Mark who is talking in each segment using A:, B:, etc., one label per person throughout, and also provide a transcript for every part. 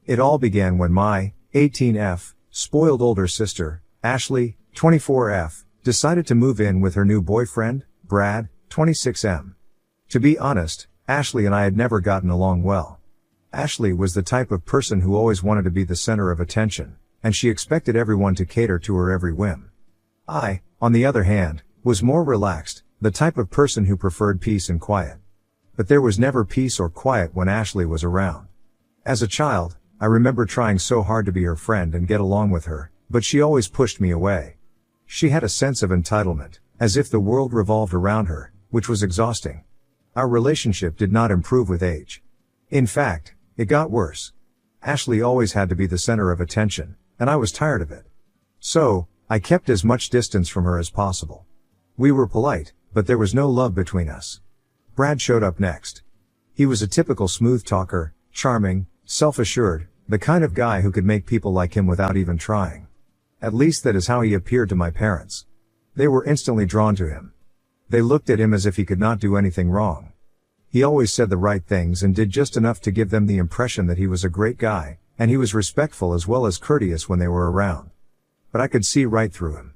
A: It all began when my 18F spoiled older sister, Ashley, 24F, decided to move in with her new boyfriend, Brad, 26M. To be honest, Ashley and I had never gotten along well. Ashley was the type of person who always wanted to be the center of attention, and she expected everyone to cater to her every whim. I, on the other hand, was more relaxed, the type of person who preferred peace and quiet. But there was never peace or quiet when Ashley was around. As a child, I remember trying so hard to be her friend and get along with her, but she always pushed me away. She had a sense of entitlement, as if the world revolved around her, which was exhausting. Our relationship did not improve with age. In fact, it got worse. Ashley always had to be the center of attention, and I was tired of it. So, I kept as much distance from her as possible. We were polite, but there was no love between us. Brad showed up next. He was a typical smooth talker, charming, self-assured, the kind of guy who could make people like him without even trying. At least that is how he appeared to my parents. They were instantly drawn to him. They looked at him as if he could not do anything wrong. He always said the right things and did just enough to give them the impression that he was a great guy, and he was respectful as well as courteous when they were around. But I could see right through him.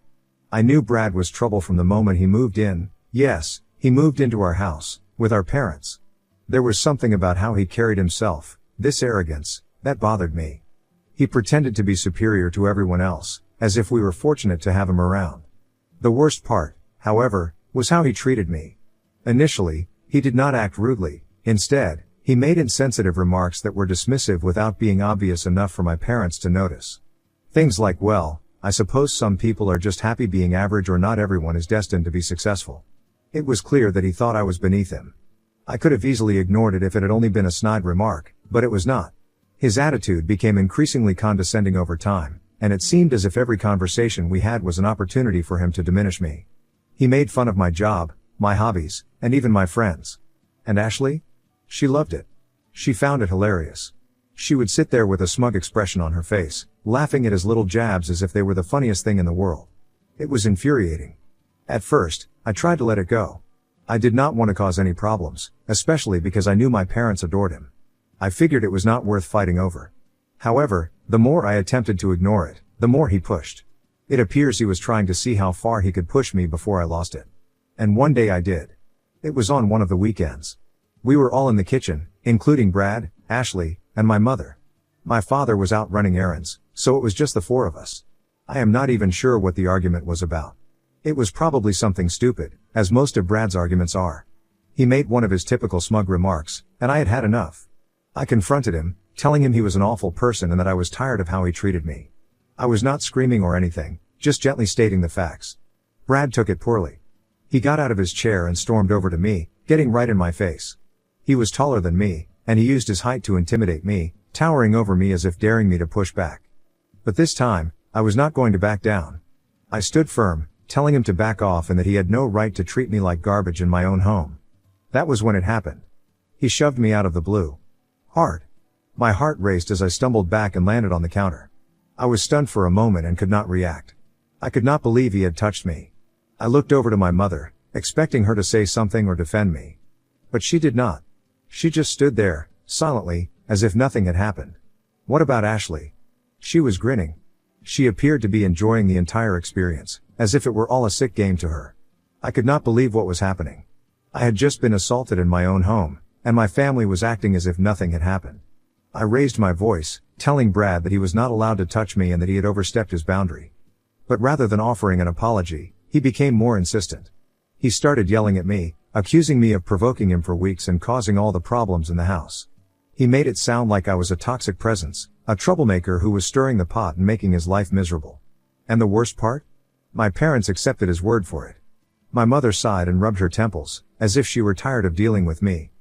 A: I knew Brad was trouble from the moment he moved in. Yes, he moved into our house, with our parents. There was something about how he carried himself, this arrogance, that bothered me. He pretended to be superior to everyone else, as if we were fortunate to have him around. The worst part, however, was how he treated me. Initially, he did not act rudely. Instead, he made insensitive remarks that were dismissive without being obvious enough for my parents to notice. Things like, well, I suppose some people are just happy being average, or not everyone is destined to be successful. It was clear that he thought I was beneath him. I could have easily ignored it if it had only been a snide remark, but it was not. His attitude became increasingly condescending over time, and it seemed as if every conversation we had was an opportunity for him to diminish me. He made fun of my job, my hobbies, and even my friends. And Ashley? She loved it. She found it hilarious. She would sit there with a smug expression on her face, laughing at his little jabs as if they were the funniest thing in the world. It was infuriating. At first, I tried to let it go. I did not want to cause any problems, especially because I knew my parents adored him. I figured it was not worth fighting over. However, the more I attempted to ignore it, the more he pushed. It appears he was trying to see how far he could push me before I lost it. And one day I did. It was on one of the weekends. We were all in the kitchen, including Brad, Ashley, and my mother. My father was out running errands, so it was just the four of us. I am not even sure what the argument was about. It was probably something stupid, as most of Brad's arguments are. He made one of his typical smug remarks, and I had had enough. I confronted him, telling him he was an awful person and that I was tired of how he treated me. I was not screaming or anything, just gently stating the facts. Brad took it poorly. He got out of his chair and stormed over to me, getting right in my face. He was taller than me, and he used his height to intimidate me, towering over me as if daring me to push back. But this time, I was not going to back down. I stood firm, telling him to back off and that he had no right to treat me like garbage in my own home. That was when it happened. He shoved me out of the blue. Hard. My heart raced as I stumbled back and landed on the counter. I was stunned for a moment and could not react. I could not believe he had touched me. I looked over to my mother, expecting her to say something or defend me. But she did not. She just stood there, silently, as if nothing had happened. What about Ashley? She was grinning. She appeared to be enjoying the entire experience, as if it were all a sick game to her. I could not believe what was happening. I had just been assaulted in my own home, and my family was acting as if nothing had happened. I raised my voice, telling Brad that he was not allowed to touch me and that he had overstepped his boundary. But rather than offering an apology, he became more insistent. He started yelling at me, accusing me of provoking him for weeks and causing all the problems in the house. He made it sound like I was a toxic presence, a troublemaker who was stirring the pot and making his life miserable. And the worst part? My parents accepted his word for it. My mother sighed and rubbed her temples, as if she were tired of dealing with me.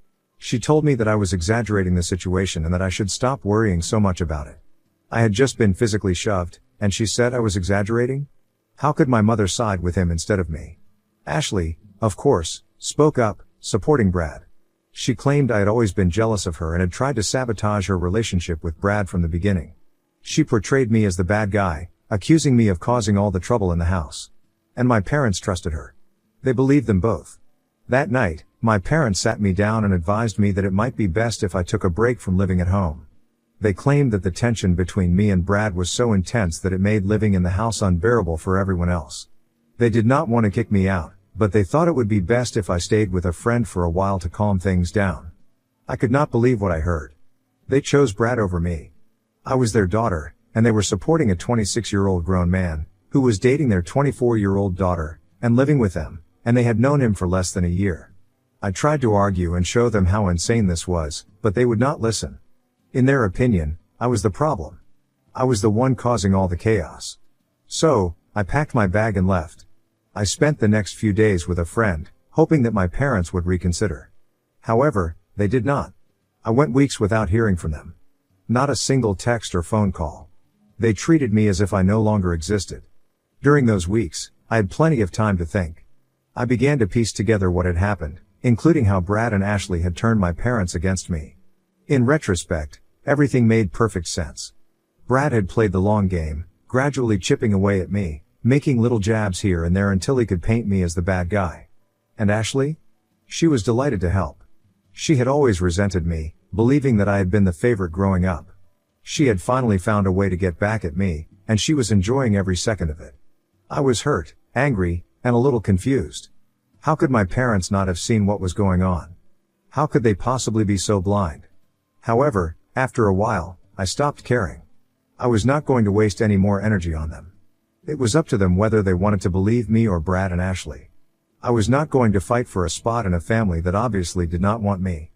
A: She told me that I was exaggerating the situation and that I should stop worrying so much about it. I had just been physically shoved, and she said I was exaggerating? How could my mother side with him instead of me? Ashley, of course, spoke up, supporting Brad. She claimed I had always been jealous of her and had tried to sabotage her relationship with Brad from the beginning. She portrayed me as the bad guy, accusing me of causing all the trouble in the house. And my parents trusted her. They believed them both. That night, my parents sat me down and advised me that it might be best if I took a break from living at home. They claimed that the tension between me and Brad was so intense that it made living in the house unbearable for everyone else. They did not want to kick me out, but they thought it would be best if I stayed with a friend for a while to calm things down. I could not believe what I heard. They chose Brad over me. I was their daughter, and they were supporting a 26-year-old grown man, who was dating their 24-year-old daughter, and living with them, and they had known him for less than a year. I tried to argue and show them how insane this was, but they would not listen. In their opinion, I was the problem. I was the one causing all the chaos. So, I packed my bag and left. I spent the next few days with a friend, hoping that my parents would reconsider. However, they did not. I went weeks without hearing from them. Not a single text or phone call. They treated me as if I no longer existed. During those weeks, I had plenty of time to think. I began to piece together what had happened, including how Brad and Ashley had turned my parents against me. In retrospect, everything made perfect sense. Brad had played the long game, gradually chipping away at me, making little jabs here and there until he could paint me as the bad guy. And Ashley? She was delighted to help. She had always resented me, believing that I had been the favorite growing up. She had finally found a way to get back at me, and she was enjoying every second of it. I was hurt, angry, and a little confused. How could my parents not have seen what was going on? How could they possibly be so blind? However, after a while, I stopped caring. I was not going to waste any more energy on them. It was up to them whether they wanted to believe me or Brad and Ashley. I was not going to fight for a spot in a family that obviously did not want me.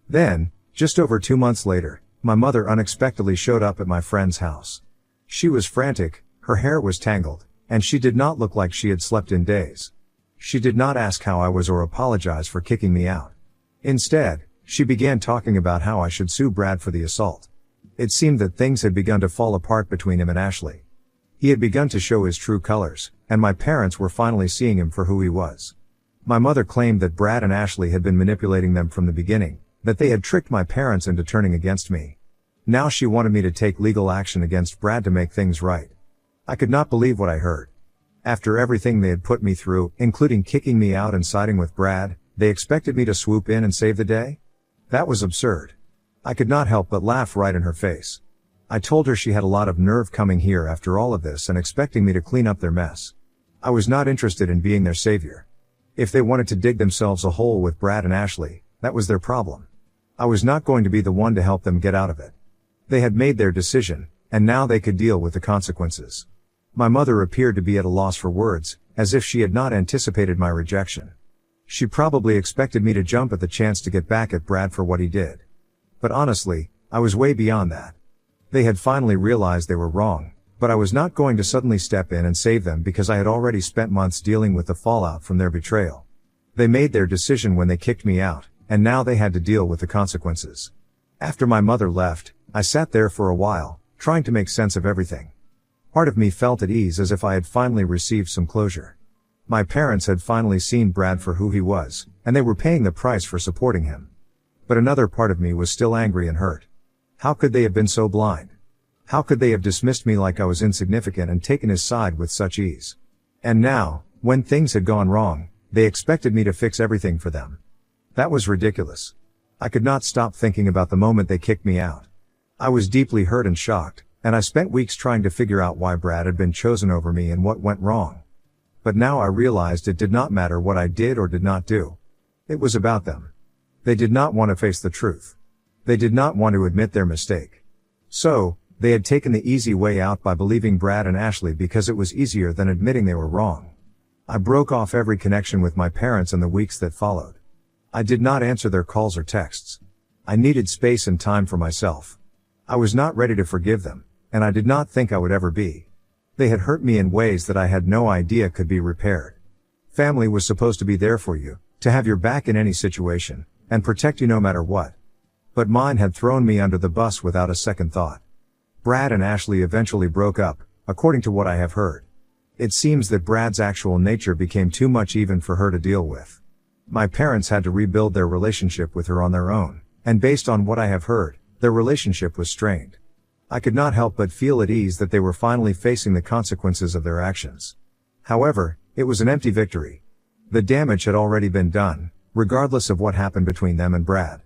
A: Then, just over 2 months later, my mother unexpectedly showed up at my friend's house. She was frantic, her hair was tangled, and she did not look like she had slept in days. She did not ask how I was or apologize for kicking me out. Instead, she began talking about how I should sue Brad for the assault. It seemed that things had begun to fall apart between him and Ashley. He had begun to show his true colors, and my parents were finally seeing him for who he was. My mother claimed that Brad and Ashley had been manipulating them from the beginning, that they had tricked my parents into turning against me. Now she wanted me to take legal action against Brad to make things right. I could not believe what I heard. After everything they had put me through, including kicking me out and siding with Brad, they expected me to swoop in and save the day? That was absurd. I could not help but laugh right in her face. I told her she had a lot of nerve coming here after all of this and expecting me to clean up their mess. I was not interested in being their savior. If they wanted to dig themselves a hole with Brad and Ashley, that was their problem. I was not going to be the one to help them get out of it. They had made their decision, and now they could deal with the consequences. My mother appeared to be at a loss for words, as if she had not anticipated my rejection. She probably expected me to jump at the chance to get back at Brad for what he did. But honestly, I was way beyond that. They had finally realized they were wrong, but I was not going to suddenly step in and save them because I had already spent months dealing with the fallout from their betrayal. They made their decision when they kicked me out, and now they had to deal with the consequences. After my mother left, I sat there for a while, trying to make sense of everything. Part of me felt at ease as if I had finally received some closure. My parents had finally seen Brad for who he was, and they were paying the price for supporting him. But another part of me was still angry and hurt. How could they have been so blind? How could they have dismissed me like I was insignificant and taken his side with such ease? And now, when things had gone wrong, they expected me to fix everything for them. That was ridiculous. I could not stop thinking about the moment they kicked me out. I was deeply hurt and shocked, and I spent weeks trying to figure out why Brad had been chosen over me and what went wrong. But now I realized it did not matter what I did or did not do. It was about them. They did not want to face the truth. They did not want to admit their mistake. So, they had taken the easy way out by believing Brad and Ashley because it was easier than admitting they were wrong. I broke off every connection with my parents in the weeks that followed. I did not answer their calls or texts. I needed space and time for myself. I was not ready to forgive them, and I did not think I would ever be. They had hurt me in ways that I had no idea could be repaired. Family was supposed to be there for you, to have your back in any situation, and protect you no matter what. But mine had thrown me under the bus without a second thought. Brad and Ashley eventually broke up, according to what I have heard. It seems that Brad's actual nature became too much even for her to deal with. My parents had to rebuild their relationship with her on their own, and based on what I have heard, their relationship was strained. I could not help but feel at ease that they were finally facing the consequences of their actions. However, it was an empty victory. The damage had already been done, regardless of what happened between them and Brad.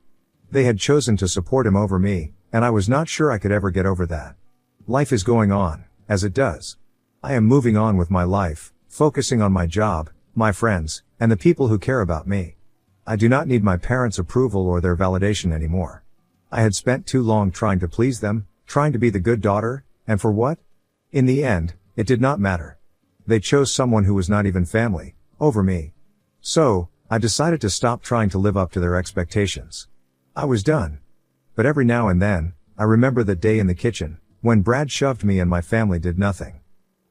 A: They had chosen to support him over me, and I was not sure I could ever get over that. Life is going on, as it does. I am moving on with my life, focusing on my job, my friends, and the people who care about me. I do not need my parents' approval or their validation anymore. I had spent too long trying to please them, trying to be the good daughter, and for what? In the end, it did not matter. They chose someone who was not even family, over me. So, I decided to stop trying to live up to their expectations. I was done. But every now and then, I remember that day in the kitchen, when Brad shoved me and my family did nothing.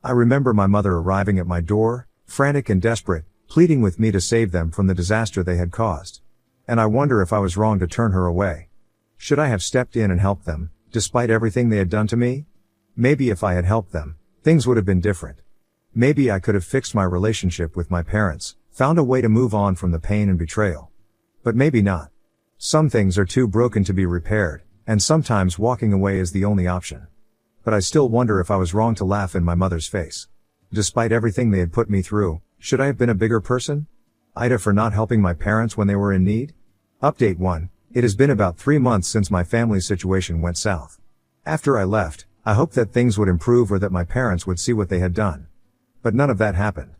A: I remember my mother arriving at my door, frantic and desperate, pleading with me to save them from the disaster they had caused. And I wonder if I was wrong to turn her away. Should I have stepped in and helped them, despite everything they had done to me? Maybe if I had helped them, things would have been different. Maybe I could have fixed my relationship with my parents, found a way to move on from the pain and betrayal. But maybe not. Some things are too broken to be repaired, and sometimes walking away is the only option. But I still wonder if I was wrong to laugh in my mother's face. Despite everything they had put me through, should I have been a bigger person? Ida for not helping my parents when they were in need? Update 1. It has been about 3 months since my family's situation went south. After I left, I hoped that things would improve or that my parents would see what they had done. But none of that happened.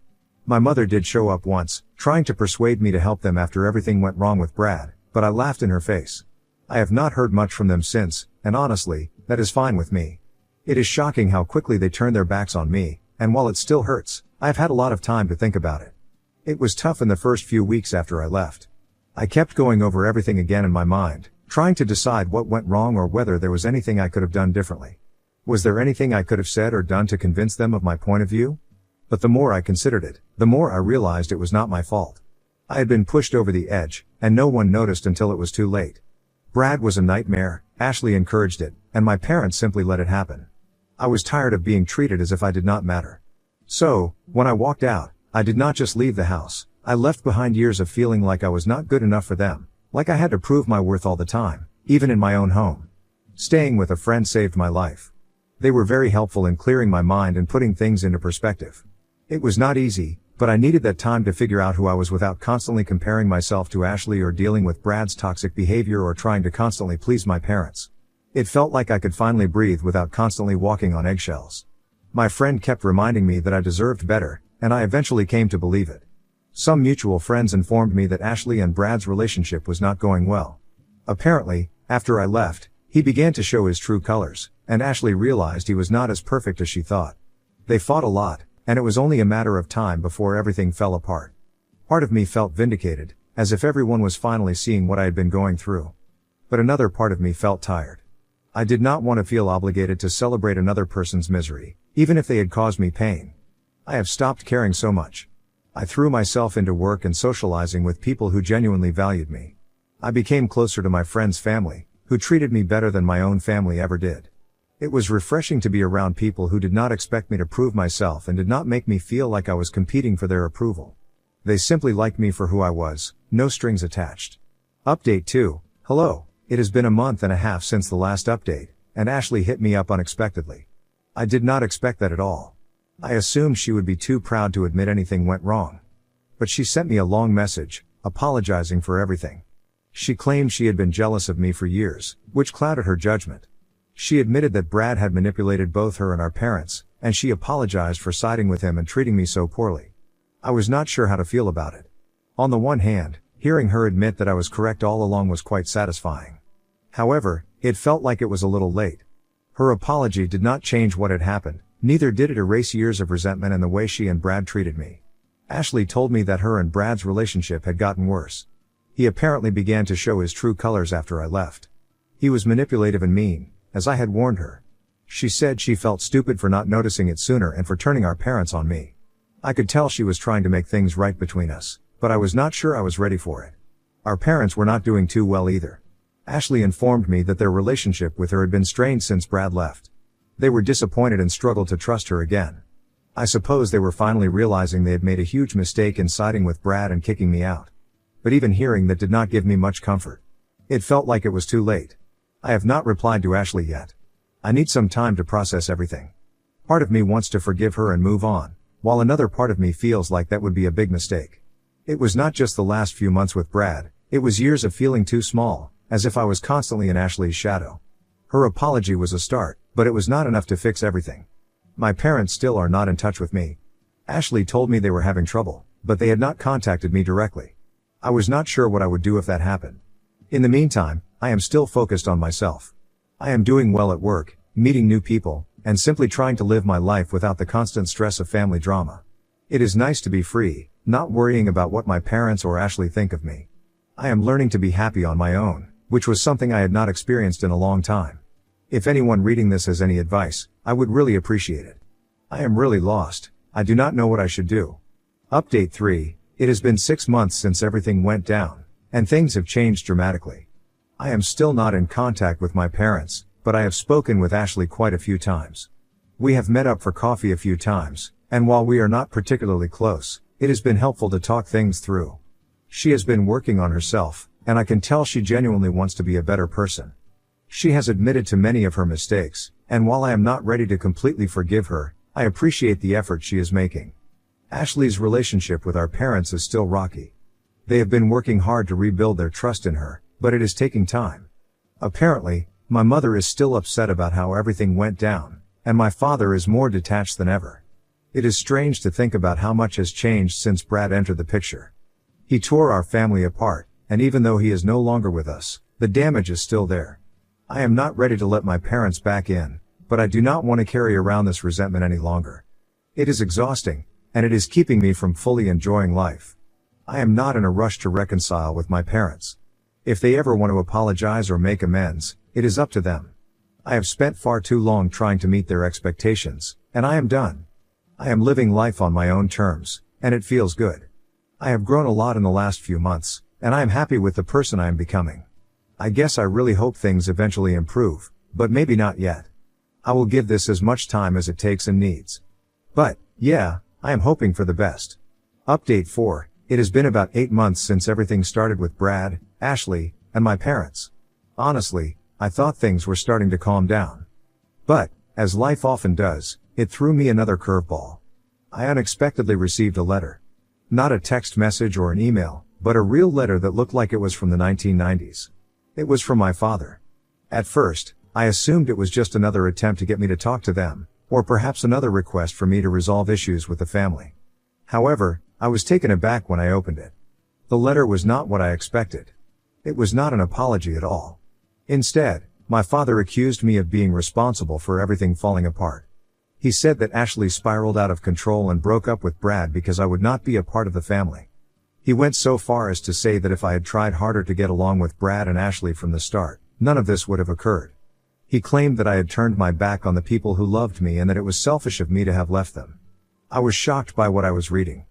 A: My mother did show up once, trying to persuade me to help them after everything went wrong with Brad, but I laughed in her face. I have not heard much from them since, and honestly, that is fine with me. It is shocking how quickly they turned their backs on me, and while it still hurts, I have had a lot of time to think about it. It was tough in the first few weeks after I left. I kept going over everything again in my mind, trying to decide what went wrong or whether there was anything I could have done differently. Was there anything I could have said or done to convince them of my point of view? But the more I considered it, the more I realized it was not my fault. I had been pushed over the edge, and no one noticed until it was too late. Brad was a nightmare, Ashley encouraged it, and my parents simply let it happen. I was tired of being treated as if I did not matter. So, when I walked out, I did not just leave the house, I left behind years of feeling like I was not good enough for them, like I had to prove my worth all the time, even in my own home. Staying with a friend saved my life. They were very helpful in clearing my mind and putting things into perspective. It was not easy, but I needed that time to figure out who I was without constantly comparing myself to Ashley or dealing with Brad's toxic behavior or trying to constantly please my parents. It felt like I could finally breathe without constantly walking on eggshells. My friend kept reminding me that I deserved better, and I eventually came to believe it. Some mutual friends informed me that Ashley and Brad's relationship was not going well. Apparently, after I left, he began to show his true colors, and Ashley realized he was not as perfect as she thought. They fought a lot, and it was only a matter of time before everything fell apart. Part of me felt vindicated, as if everyone was finally seeing what I had been going through. But another part of me felt tired. I did not want to feel obligated to celebrate another person's misery, even if they had caused me pain. I have stopped caring so much. I threw myself into work and socializing with people who genuinely valued me. I became closer to my friends' family, who treated me better than my own family ever did. It was refreshing to be around people who did not expect me to prove myself and did not make me feel like I was competing for their approval. They simply liked me for who I was, no strings attached. Update 2. Hello. It has been a month and a half since the last update, and Ashley hit me up unexpectedly. I did not expect that at all. I assumed she would be too proud to admit anything went wrong. But she sent me a long message, apologizing for everything. She claimed she had been jealous of me for years, which clouded her judgment. She admitted that Brad had manipulated both her and our parents, and she apologized for siding with him and treating me so poorly. I was not sure how to feel about it. On the one hand, hearing her admit that I was correct all along was quite satisfying. However, it felt like it was a little late. Her apology did not change what had happened, neither did it erase years of resentment and the way she and Brad treated me. Ashley told me that her and Brad's relationship had gotten worse. He apparently began to show his true colors after I left. He was manipulative and mean, as I had warned her. She said she felt stupid for not noticing it sooner and for turning our parents on me. I could tell she was trying to make things right between us, but I was not sure I was ready for it. Our parents were not doing too well either. Ashley informed me that their relationship with her had been strained since Brad left. They were disappointed and struggled to trust her again. I suppose they were finally realizing they had made a huge mistake in siding with Brad and kicking me out. But even hearing that did not give me much comfort. It felt like it was too late. I have not replied to Ashley yet. I need some time to process everything. Part of me wants to forgive her and move on, while another part of me feels like that would be a big mistake. It was not just the last few months with Brad, it was years of feeling too small, as if I was constantly in Ashley's shadow. Her apology was a start, but it was not enough to fix everything. My parents still are not in touch with me. Ashley told me they were having trouble, but they had not contacted me directly. I was not sure what I would do if that happened. In the meantime, I am still focused on myself. I am doing well at work, meeting new people, and simply trying to live my life without the constant stress of family drama. It is nice to be free, not worrying about what my parents or Ashley think of me. I am learning to be happy on my own, which was something I had not experienced in a long time. If anyone reading this has any advice, I would really appreciate it. I am really lost. I do not know what I should do. Update 3. It has been 6 months since everything went down, and things have changed dramatically. I am still not in contact with my parents, but I have spoken with Ashley quite a few times. We have met up for coffee a few times, and while we are not particularly close, it has been helpful to talk things through. She has been working on herself, and I can tell she genuinely wants to be a better person. She has admitted to many of her mistakes, and while I am not ready to completely forgive her, I appreciate the effort she is making. Ashley's relationship with our parents is still rocky. They have been working hard to rebuild their trust in her, but it is taking time. Apparently, my mother is still upset about how everything went down, and my father is more detached than ever. It is strange to think about how much has changed since Brad entered the picture. He tore our family apart, and even though he is no longer with us, the damage is still there. I am not ready to let my parents back in, but I do not want to carry around this resentment any longer. It is exhausting, and it is keeping me from fully enjoying life. I am not in a rush to reconcile with my parents. If they ever want to apologize or make amends, it is up to them. I have spent far too long trying to meet their expectations, and I am done. I am living life on my own terms, and it feels good. I have grown a lot in the last few months, and I am happy with the person I am becoming. I guess I really hope things eventually improve, but maybe not yet. I will give this as much time as it takes and needs. But, yeah, I am hoping for the best. Update 4. It has been about 8 months since everything started with Brad, Ashley, and my parents. Honestly, I thought things were starting to calm down. But, as life often does, it threw me another curveball. I unexpectedly received a letter. Not a text message or an email, but a real letter that looked like it was from the 1990s. It was from my father. At first, I assumed it was just another attempt to get me to talk to them, or perhaps another request for me to resolve issues with the family. However, I was taken aback when I opened it. The letter was not what I expected. It was not an apology at all. Instead, my father accused me of being responsible for everything falling apart. He said that Ashley spiraled out of control and broke up with Brad because I would not be a part of the family. He went so far as to say that if I had tried harder to get along with Brad and Ashley from the start, none of this would have occurred. He claimed that I had turned my back on the people who loved me and that it was selfish of me to have left them. I was shocked by what I was reading.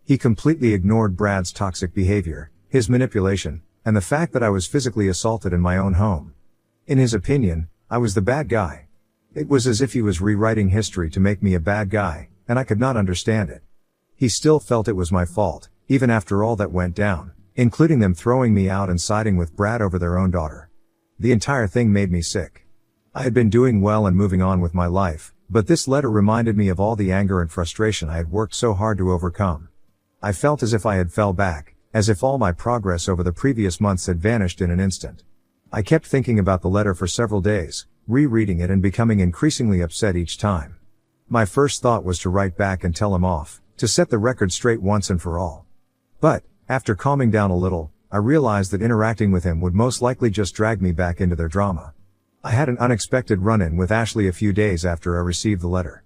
A: He completely ignored Brad's toxic behavior, his manipulation, and the fact that I was physically assaulted in my own home. In his opinion, I was the bad guy. It was as if he was rewriting history to make me a bad guy, and I could not understand it. He still felt it was my fault, even after all that went down, including them throwing me out and siding with Brad over their own daughter. The entire thing made me sick. I had been doing well and moving on with my life, but this letter reminded me of all the anger and frustration I had worked so hard to overcome. I felt as if I had fell back, as if all my progress over the previous months had vanished in an instant. I kept thinking about the letter for several days, rereading it and becoming increasingly upset each time. My first thought was to write back and tell him off, to set the record straight once and for all. But, after calming down a little, I realized that interacting with him would most likely just drag me back into their drama. I had an unexpected run-in with Ashley a few days after I received the letter.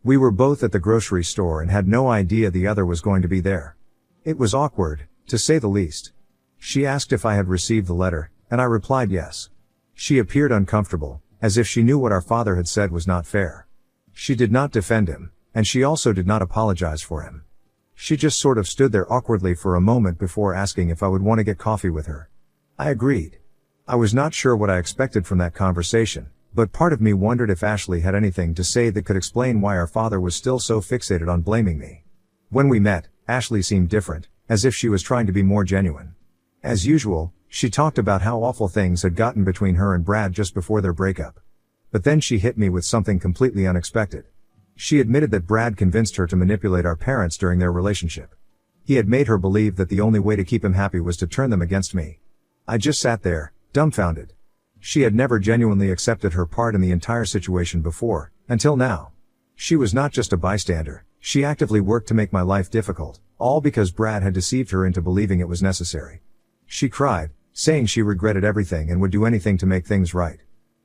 A: We were both at the grocery store and had no idea the other was going to be there. It was awkward, to say the least. She asked if I had received the letter, and I replied yes. She appeared uncomfortable, as if she knew what our father had said was not fair. She did not defend him, and she also did not apologize for him. She just sort of stood there awkwardly for a moment before asking if I would want to get coffee with her. I agreed. I was not sure what I expected from that conversation, but part of me wondered if Ashley had anything to say that could explain why our father was still so fixated on blaming me. When we met, Ashley seemed different, as if she was trying to be more genuine. As usual, she talked about how awful things had gotten between her and Brad just before their breakup. But then she hit me with something completely unexpected. She admitted that Brad convinced her to manipulate our parents during their relationship. He had made her believe that the only way to keep him happy was to turn them against me. I just sat there, dumbfounded. She had never genuinely accepted her part in the entire situation before, until now. She was not just a bystander, she actively worked to make my life difficult, all because Brad had deceived her into believing it was necessary. She cried, saying she regretted everything and would do anything to make things right.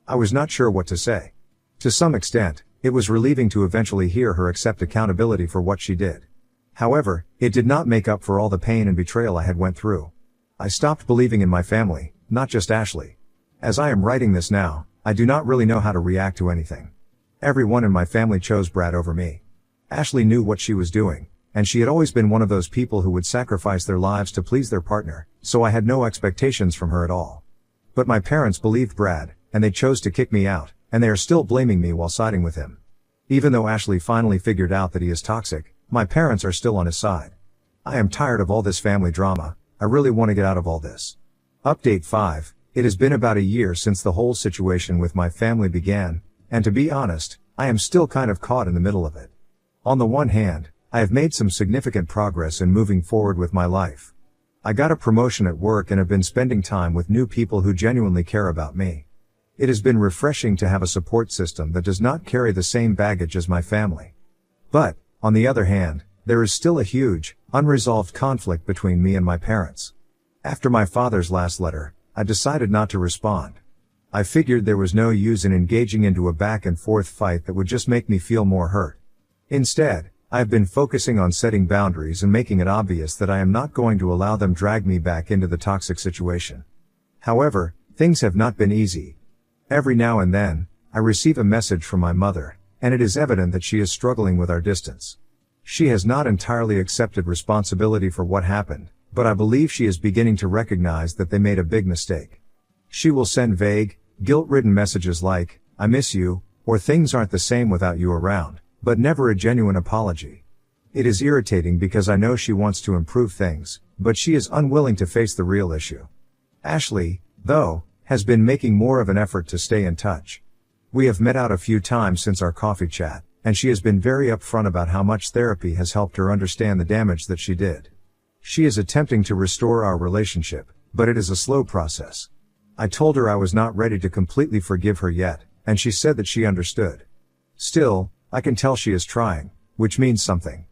A: I was not sure what to say. To some extent, it was relieving to eventually hear her accept accountability for what she did. However, it did not make up for all the pain and betrayal I had went through. I stopped believing in my family, not just Ashley. As I am writing this now, I do not really know how to react to anything. Everyone in my family chose Brad over me. Ashley knew what she was doing, and she had always been one of those people who would sacrifice their lives to please their partner, so I had no expectations from her at all. But my parents believed Brad, and they chose to kick me out, and they are still blaming me while siding with him. Even though Ashley finally figured out that he is toxic, my parents are still on his side. I am tired of all this family drama. I really want to get out of all this. Update 5. It has been about a year since the whole situation with my family began, and to be honest, I am still kind of caught in the middle of it. On the one hand, I have made some significant progress in moving forward with my life. I got a promotion at work and have been spending time with new people who genuinely care about me. It has been refreshing to have a support system that does not carry the same baggage as my family. But, on the other hand, there is still a huge, unresolved conflict between me and my parents. After my father's last letter, I decided not to respond. I figured there was no use in engaging into a back and forth fight that would just make me feel more hurt. Instead, I have been focusing on setting boundaries and making it obvious that I am not going to allow them drag me back into the toxic situation. However, things have not been easy. Every now and then, I receive a message from my mother, and it is evident that she is struggling with our distance. She has not entirely accepted responsibility for what happened, but I believe she is beginning to recognize that they made a big mistake. She will send vague, guilt-ridden messages like, "I miss you," or "Things aren't the same without you around," but never a genuine apology. It is irritating because I know she wants to improve things, but she is unwilling to face the real issue. Ashley, though, has been making more of an effort to stay in touch. We have met out a few times since our coffee chat, and she has been very upfront about how much therapy has helped her understand the damage that she did. She is attempting to restore our relationship, but it is a slow process. I told her I was not ready to completely forgive her yet, and she said that she understood. Still, I can tell she is trying, which means something.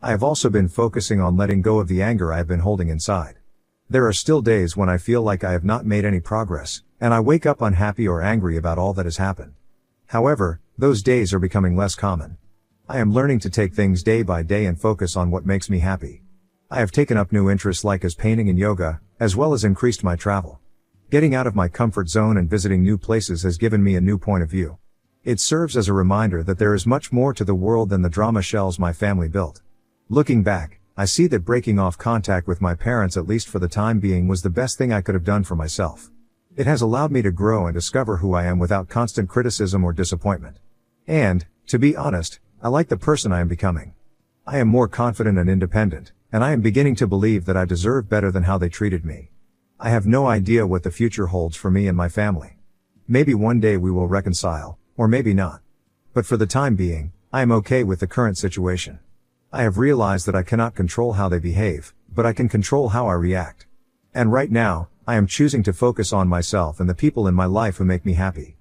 A: I have also been focusing on letting go of the anger I have been holding inside. There are still days when I feel like I have not made any progress, and I wake up unhappy or angry about all that has happened. However, those days are becoming less common. I am learning to take things day by day and focus on what makes me happy. I have taken up new interests like as painting and yoga, as well as increased my travel. Getting out of my comfort zone and visiting new places has given me a new point of view. It serves as a reminder that there is much more to the world than the drama shells my family built. Looking back, I see that breaking off contact with my parents, at least for the time being, was the best thing I could have done for myself. It has allowed me to grow and discover who I am without constant criticism or disappointment. And, to be honest, I like the person I am becoming. I am more confident and independent, and I am beginning to believe that I deserve better than how they treated me. I have no idea what the future holds for me and my family. Maybe one day we will reconcile, or maybe not. But for the time being, I am okay with the current situation. I have realized that I cannot control how they behave, but I can control how I react. And right now, I am choosing to focus on myself and the people in my life who make me happy.